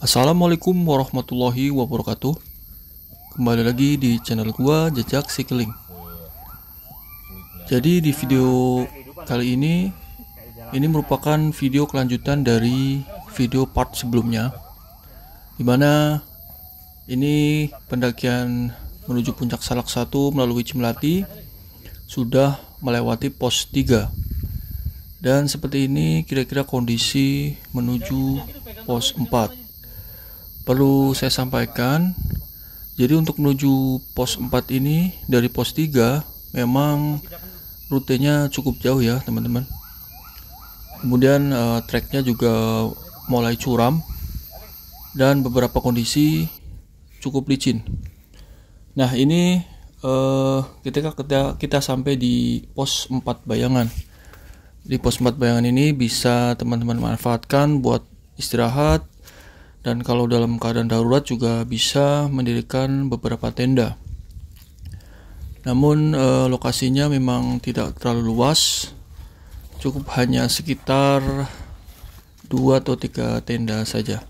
Assalamualaikum warahmatullahi wabarakatuh. Kembali lagi di channel gua Jejak Cycling. Jadi di video kali ini merupakan video kelanjutan dari video part sebelumnya, dimana ini pendakian menuju puncak Salak 1 melalui Cimlati sudah melewati pos 3. Dan seperti ini kira-kira kondisi menuju pos 4. Perlu saya sampaikan, jadi untuk menuju pos 4 ini dari pos 3 memang rutenya cukup jauh ya teman-teman. Kemudian treknya juga mulai curam dan beberapa kondisi cukup licin. Nah ini ketika kita sampai di pos 4 Bayangan. Di pos 4 Bayangan ini bisa teman-teman manfaatkan buat istirahat, dan kalau dalam keadaan darurat juga bisa mendirikan beberapa tenda. Namun lokasinya memang tidak terlalu luas, cukup hanya sekitar 2 atau 3 tenda saja.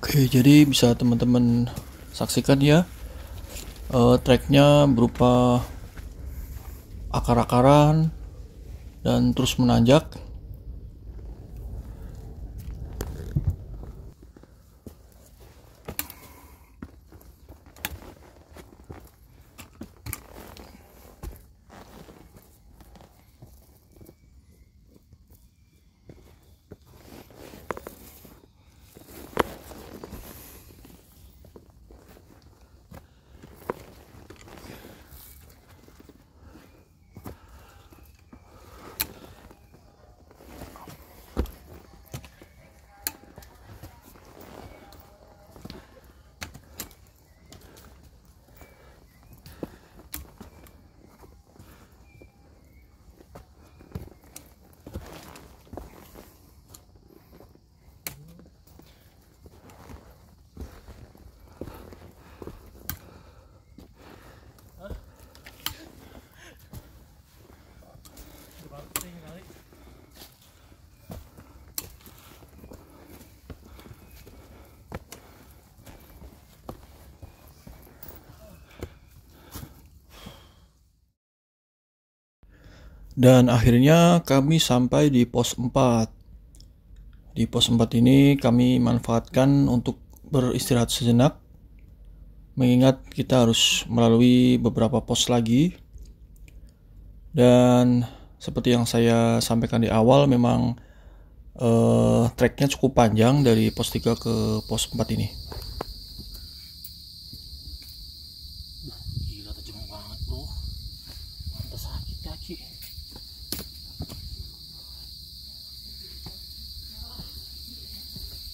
Oke, jadi bisa teman-teman saksikan ya, treknya berupa akar-akaran dan terus menanjak. Dan akhirnya kami sampai di pos 4. Di pos 4 ini kami manfaatkan untuk beristirahat sejenak, mengingat kita harus melalui beberapa pos lagi. Dan seperti yang saya sampaikan di awal, memang treknya cukup panjang dari pos 3 ke pos 4 ini. Gila, tajam banget bro. Mantap, sakit kaki.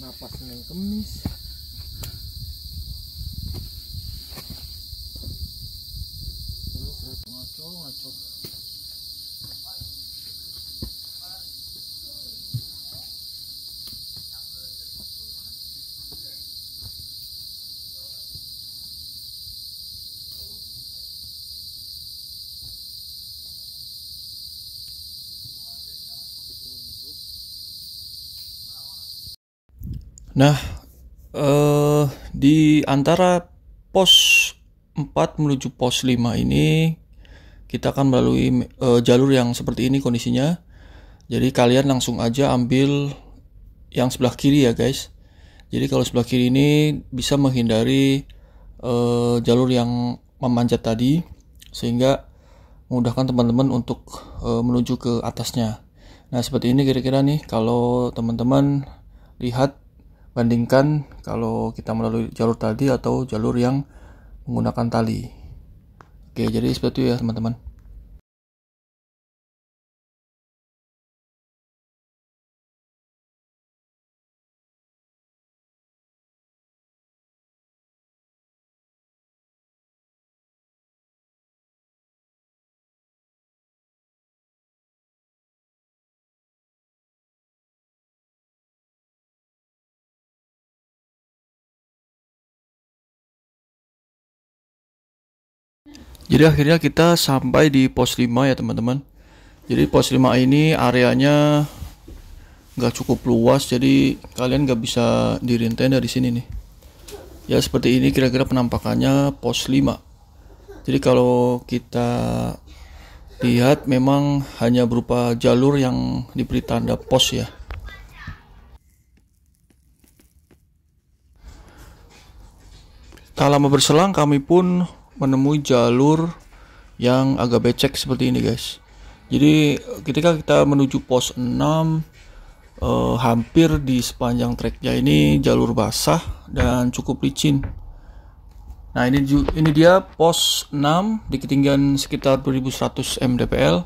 Napas Senin Kemis. Terus ngaco. Nah, di antara pos 4 menuju pos 5 ini kita akan melalui jalur yang seperti ini kondisinya. Jadi kalian langsung aja ambil yang sebelah kiri ya guys. Jadi kalau sebelah kiri ini bisa menghindari jalur yang memanjat tadi, sehingga memudahkan teman-teman untuk menuju ke atasnya. Nah seperti ini kira-kira nih kalau teman-teman lihat, bandingkan kalau kita melalui jalur tadi atau jalur yang menggunakan tali. Oke, jadi seperti itu ya teman-teman. Jadi akhirnya kita sampai di pos 5 ya teman-teman. Jadi pos 5 ini areanya nggak cukup luas, jadi kalian nggak bisa diriin tenda di sini nih. Ya seperti ini kira-kira penampakannya pos 5. Jadi kalau kita lihat memang hanya berupa jalur yang diberi tanda pos ya. Tak lama berselang kami pun menemui jalur yang agak becek seperti ini guys. Jadi ketika kita menuju pos 6, hampir di sepanjang treknya ini jalur basah dan cukup licin. Nah ini dia pos 6 di ketinggian sekitar 2100 mdpl,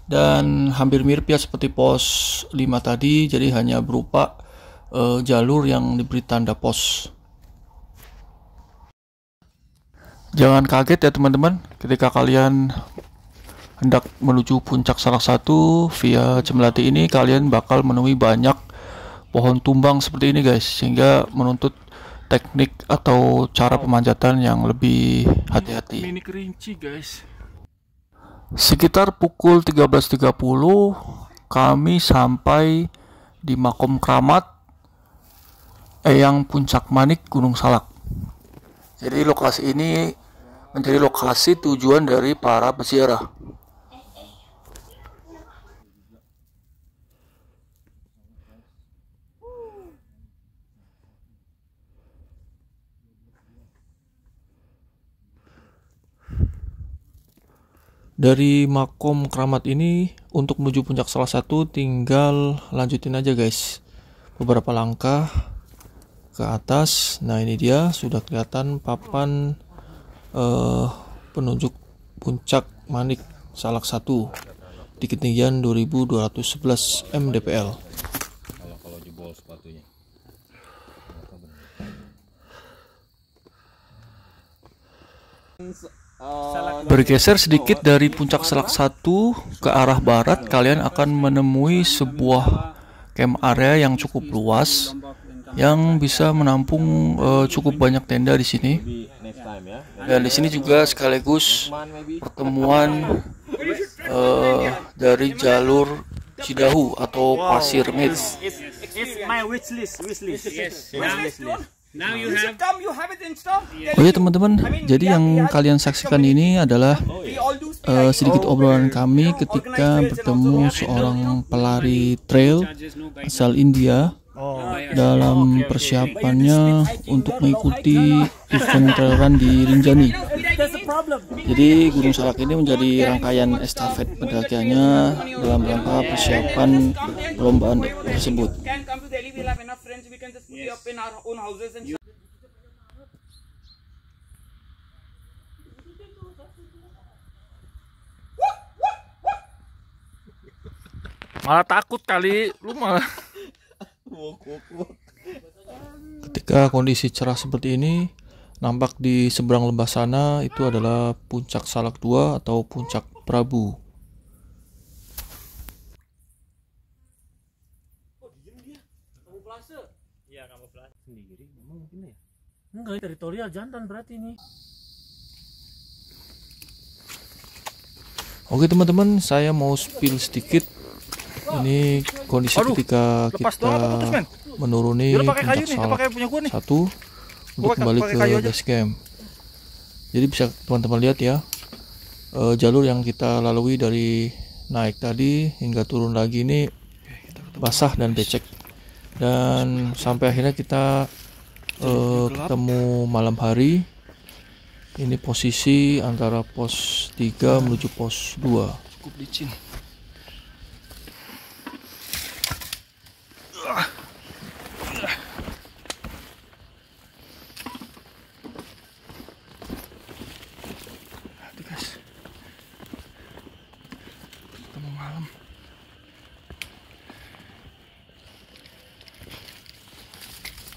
dan hampir mirip ya seperti pos 5 tadi, jadi hanya berupa jalur yang diberi tanda pos. Jangan kaget ya teman-teman, ketika kalian hendak menuju puncak Salak 1 via Cemlati ini, kalian bakal menemui banyak pohon tumbang seperti ini guys, sehingga menuntut teknik atau cara pemanjatan yang lebih hati-hati. Mini kerinci guys. Sekitar pukul 13.30 kami sampai di Makom Kramat Eyang Puncak Manik Gunung Salak. Jadi lokasi ini menjadi lokasi tujuan dari para peziarah. Dari Makom Kramat ini untuk menuju puncak Salak 1 tinggal lanjutin aja guys, beberapa langkah ke atas. Nah ini dia sudah kelihatan papan penunjuk puncak Manik Salak 1 di ketinggian 2211 mdpl. Kalau jebol sepatunya. Bergeser sedikit dari puncak Salak 1 ke arah barat, kalian akan menemui sebuah camp area yang cukup luas yang bisa menampung cukup banyak tenda di sini. Dan di sini juga sekaligus pertemuan dari jalur Cidahu atau Pasir Mit. Oh ya teman-teman, jadi yang kalian saksikan ini adalah sedikit obrolan kami ketika bertemu seorang pelari trail asal India dalam persiapannya untuk mengikuti event trail run di Rinjani. Jadi Gunung Salak ini menjadi rangkaian estafet pendakiannya dalam rangka persiapan perlombaan tersebut. Malah takut kali, lu malah. Ketika kondisi cerah seperti ini, nampak di seberang lembah sana itu adalah puncak Salak 2 atau puncak Prabu. Enggak, teritorial jantan berarti ini. Oke teman-teman, saya mau spill sedikit. Ini kondisi ketika kita menuruni Dia pakai kayu puncak nih, dia salak pakai punya gua nih. 1 untuk kembali pakai ke kayu aja. base camp. Jadi bisa teman-teman lihat ya, jalur yang kita lalui dari naik tadi hingga turun lagi ini basah dan becek, dan sampai akhirnya kita ketemu malam hari. Ini posisi antara pos 3 menuju pos 2. Cukup licin. Aduh guys, ketemu malam.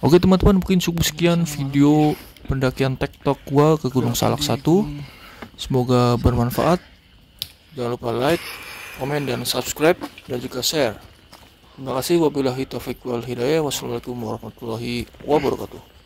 Oke teman-teman, mungkin cukup sekian video pendakian tektok gua ke Gunung Salak 1. Semoga bermanfaat. Jangan lupa like, komen, dan subscribe, dan juga share. Terima kasih. Wabillahi taufiq wal hidayah. Wassalamualaikum warahmatullahi wabarakatuh.